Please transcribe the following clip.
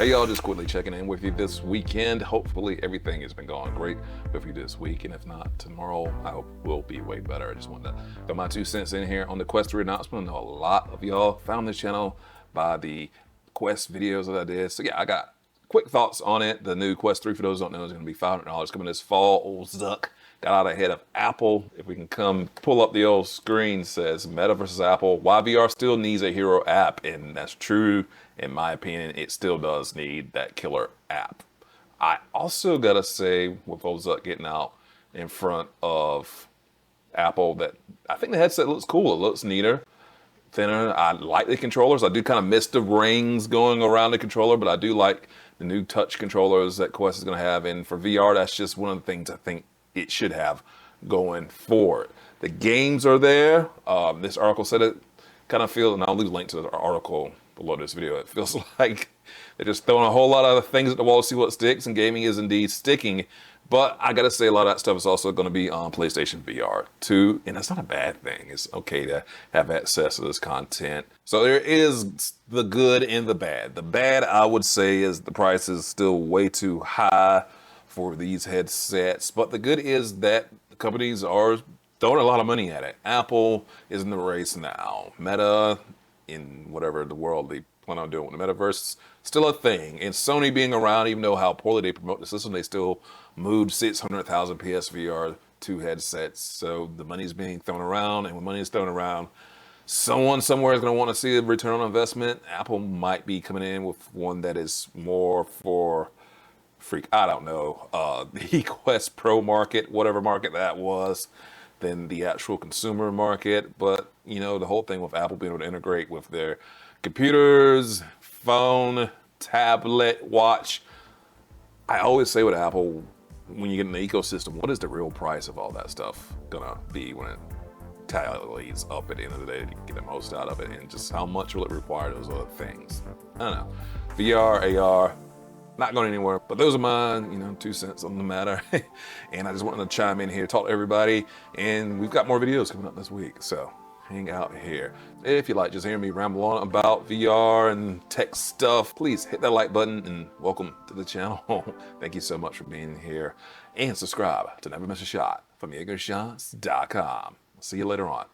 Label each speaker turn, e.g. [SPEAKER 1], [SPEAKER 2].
[SPEAKER 1] Hey y'all, just quickly checking in with you this weekend. Hopefully everything has been going great with you this week, and if not, tomorrow I hope will be way better. I just wanted to throw my 2 cents in here on the Quest 3 announcement. I know a lot of y'all found this channel by the Quest videos that I did. So yeah, I got quick thoughts on it. The new Quest 3, for those who don't know, is going to be $500 coming this fall. Old Zuck got out ahead of Apple. If we can come pull up the old screen, says Meta versus Apple. YVR still needs a hero app, and that's true. In my opinion, it still does need that killer app. I also gotta say, with old Zuck getting out in front of Apple, that I think the headset looks cool. It looks neater, thinner. I like the controllers. I do kind of miss the rings going around the controller, but I do like the new touch controllers that Quest is gonna have. And for VR, that's just one of the things I think it should have going forward. The games are there. This article said it kind of feels, and I'll leave a link to the article below this video. It feels like they're just throwing a whole lot of things at the wall to see what sticks, and gaming is indeed sticking. But I gotta say, a lot of that stuff is also gonna be on PlayStation VR too, and that's not a bad thing. It's okay to have access to this content. So there is the good and the bad. The bad, I would say, is the price is still way too high for these headsets. But the good is that the companies are throwing a lot of money at it. Apple is in the race now. Meta, in whatever the world they plan on doing with the metaverse, still a thing. And Sony being around, even though how poorly they promote the system, they still moved 600,000 PSVR 2 headsets. So the money's being thrown around, and when money is thrown around, someone somewhere is going to want to see a return on investment. Apple might be coming in with one that is more for I don't know, the Quest Pro market, whatever market that was, than the actual consumer market. But, you know, the whole thing with Apple being able to integrate with their computers, phone, tablet, watch. I always say with Apple, when you get in the ecosystem, what is the real price of all that stuff gonna be when it tallies up at the end of the day to get the most out of it, and just how much will it require those other things? I don't know. VR, AR, not going anywhere, but those are mine, 2 cents on the matter. And I just wanted to chime in here, talk to everybody, and we've got more videos coming up this week, so hang out here. If you like just hearing me ramble on about VR and tech stuff, please hit that like button and welcome to the channel. Thank you so much for being here, and subscribe to never miss a shot from YeagerShots.com. See you later on.